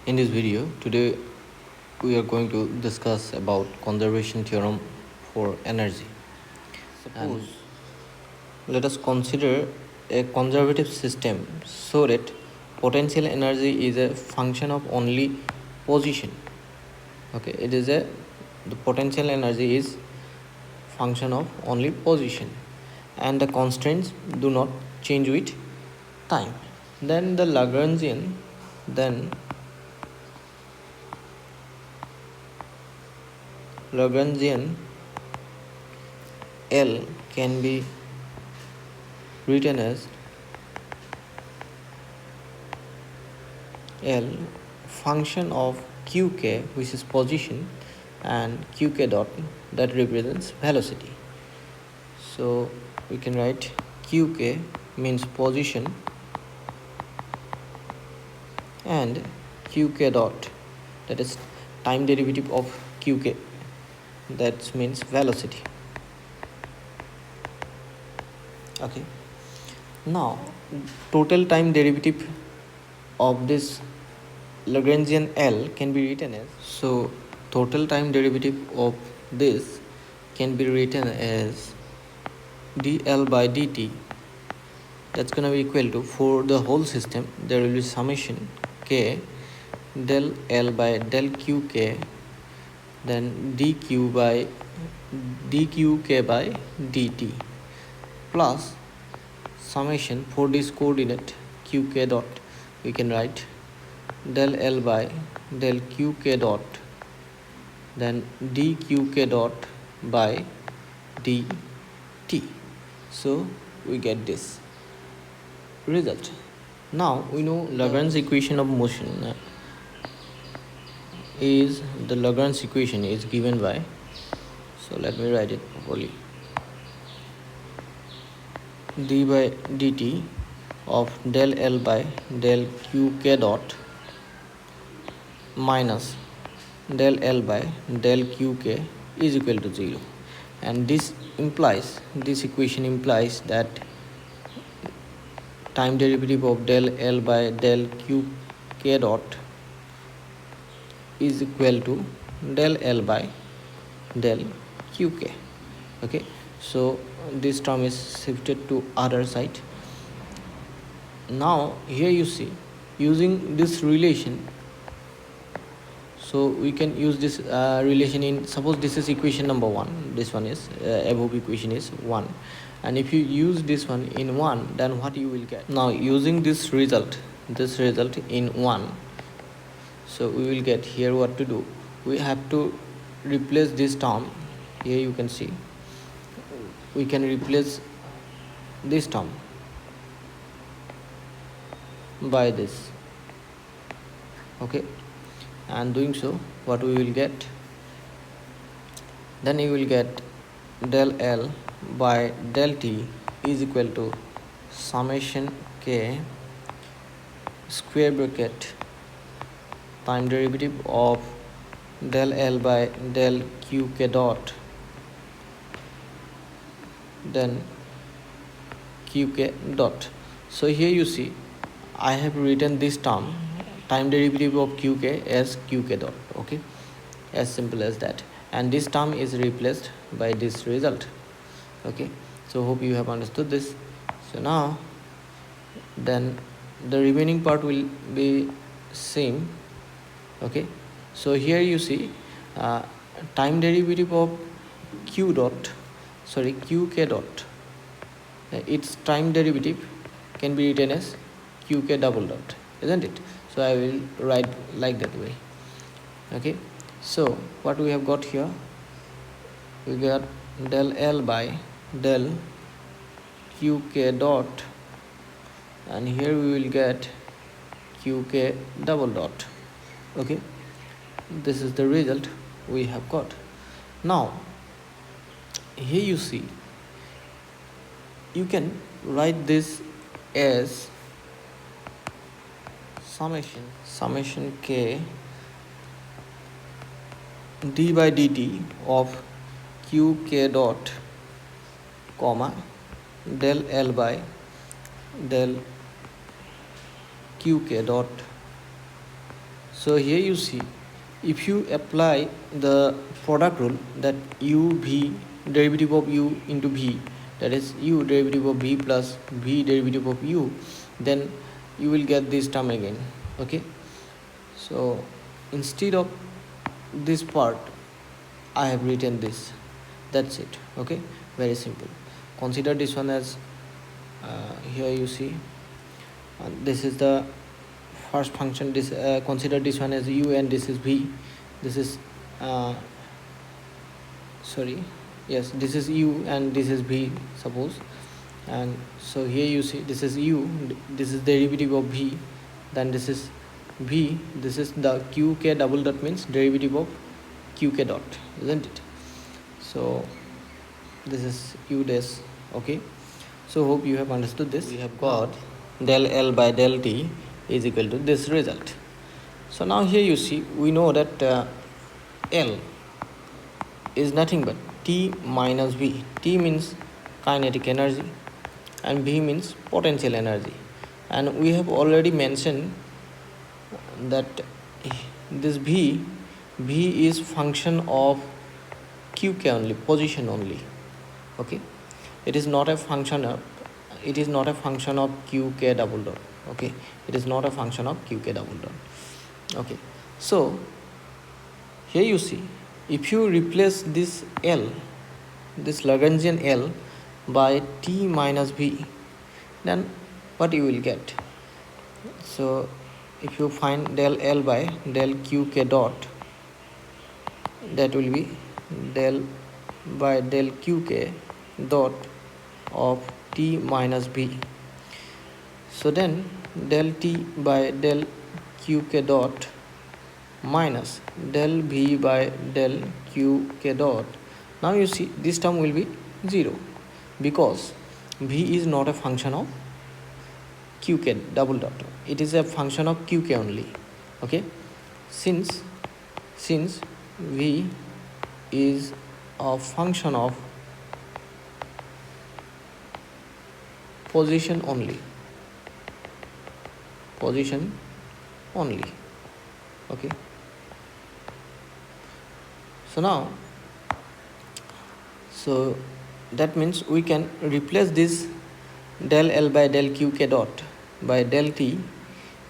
In this video, today we are going to discuss about conservation theorem for energy. Suppose let us consider a conservative system so that potential energy is a function of only position. Okay, the potential energy is function of only position and the constraints do not change with time. Then the Lagrangian L can be written as L function of qk, which is position, and qk dot, that represents velocity. So we can write qk means position and qk dot, that is time derivative of qk, that means velocity. Okay, now total time derivative of this Lagrangian L can be written as, so total time derivative of this can be written as dl by dt. That's going to be equal to, for the whole system there will be summation k del L by del qk, then dq by dqk by dt, plus summation for this coordinate qk dot, we can write del L by del qk dot, then dqk dot by dt. So we get this result. Now we know Lagrange equation of motion is, the Lagrange equation is given by, so let me write it properly, d by dt of del L by del qk dot minus del L by del qk is equal to 0, and this equation implies that time derivative of del L by del qk dot is equal to del L by del qk. Okay, so this term is shifted to other side. Now here you see, using this relation, so we can use this relation in, suppose this is equation number 1, this one is above equation is 1, and if you use this one in 1, then what you will get? Now using this result in 1, so we will get here what to do. We have to replace this term. Here you can see we can replace this term by this. Okay, and doing so, what we will get? Then you will get del L by del T is equal to summation k square bracket time derivative of del L by del qk dot, then qk dot. So here you see I have written this term, time derivative of qk, as qk dot. Okay, as simple as that, and this term is replaced by this result. Okay, so hope you have understood this. So now then the remaining part will be same. Okay, so here you see time derivative of qk dot, its time derivative can be written as qk double dot, isn't it? So I will write like that way. Okay, so what we have got here, we got del L by del qk dot, and here we will get qk double dot. Okay, this is the result we have got. Now here you see, you can write this as summation k d by dt of qk dot comma del L by del qk dot So here you see, if you apply the product rule, that u v derivative of u into v, that is u derivative of v plus v derivative of u, then you will get this term again. Okay, so instead of this part I have written this, that's it. Okay, very simple. Consider this one as here you see, this is the first function. This consider this one as u and this is v. This is sorry, yes, this is u and this is v, suppose. And so here you see, this is u, this is derivative of v, then this is v, this is the qk double dot, means derivative of qk dot, isn't it? So this is u dash. Okay, so hope you have understood this. We have got del L by del T is equal to this result. So now here you see, we know that L is nothing but T minus V. T means kinetic energy and V means potential energy. And we have already mentioned that this V is function of qk only, position only. Okay, it is not a function of qk double dot. Okay, it is not a function of qk double dot. Okay, so here you see, if you replace this L, this Lagrangian L, by T minus V, then what you will get? So if you find del L by del qk dot, that will be del by del qk dot of T minus V. So then del T by del qk dot minus del V by del qk dot. Now you see, this term will be 0 because V is not a function of qk double dot, it is a function of qk only. Okay, since V is a function of position only. Okay, so now, so that means we can replace this del L by del qk dot by del T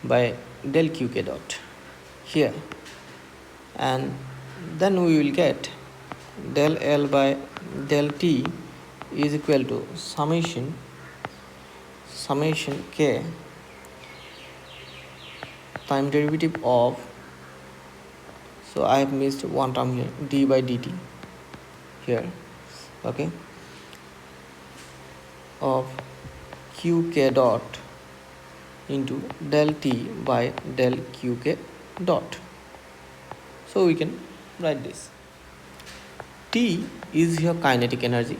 by del qk dot here, and then we will get del L by del T is equal to summation k time derivative of, so I have missed one term here, d by dt here. Okay, of qk dot into del T by del qk dot. So we can write this. T is your kinetic energy,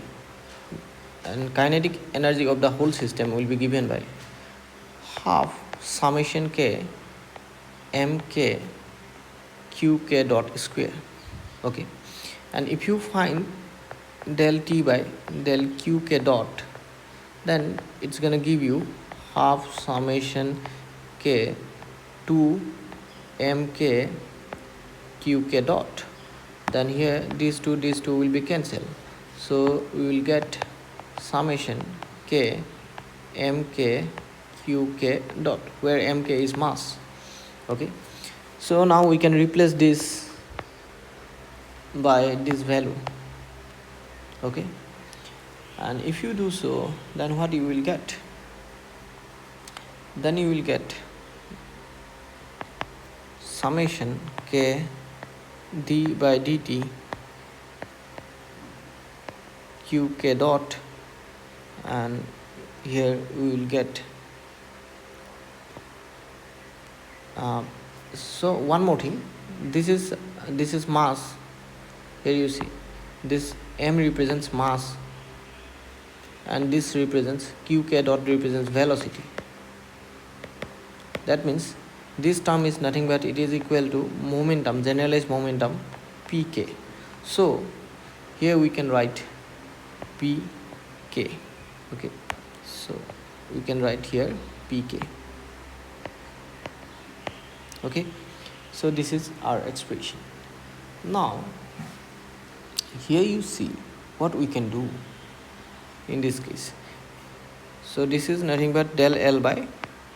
and kinetic energy of the whole system will be given by half summation k mk qk dot square. Okay, and if you find del T by del qk dot, then it's gonna give you half summation k 2 mk qk dot. Then here these two will be cancelled, so we will get summation k mk qk dot, where mk is mass. Okay, so now we can replace this by this value. Okay, and if you do so, then what you will get? Then you will get summation k d by dt qk dot, and here we will get so one more thing, this is mass. Here you see, this m represents mass and this represents qk dot represents velocity. That means this term is nothing but it is equal to momentum, generalized momentum pk. So here we can write pk. Okay, so we can write here pk. Okay, So this is our expression. Now here you see what we can do in this case. So this is nothing but del L by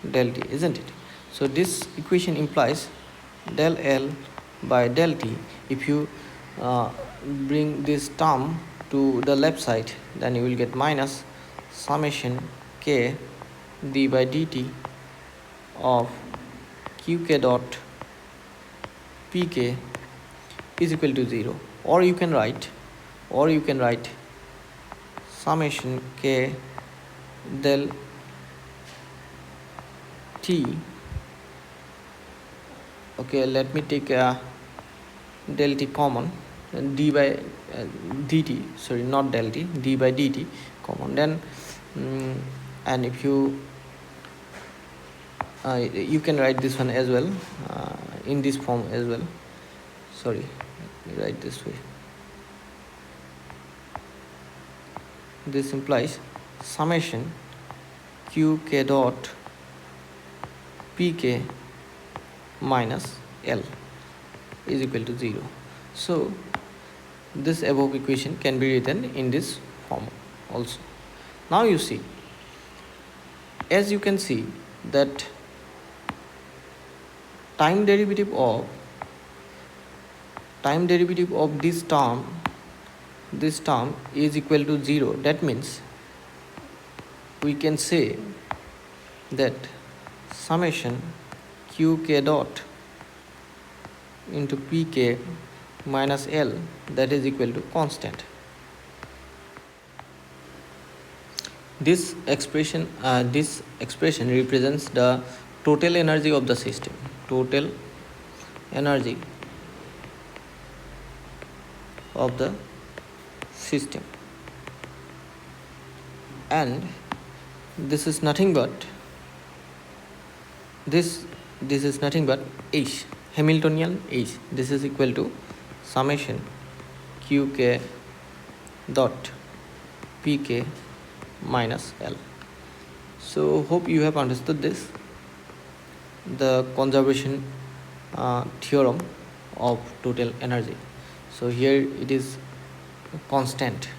del T, isn't it? So this equation implies del L by del T. If you bring this term to the left side, then you will get minus summation k d by dt of qk dot pk is equal to 0, or you can write summation k del t. Okay, let me take del t common, d by dt, sorry, not del t, d by dt common. Then and if you you can write this one as well in this form as well. Sorry, let me write this way. This implies summation qk dot pk minus L is equal to 0. So this above equation can be written in this form also. Now you see, as you can see, that time derivative of this term is equal to 0. That means we can say that summation qk dot into pk minus L, that is equal to constant. This expression represents the total energy of the system. Total energy of the system, and this is nothing but H, Hamiltonian H. This is equal to summation qk dot pk minus L. So hope you have understood this, the conservation theorem of total energy. So here it is constant,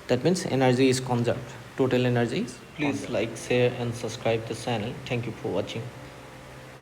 that means energy is conserved, total energy. Please like, share and subscribe the channel. Thank you for watching.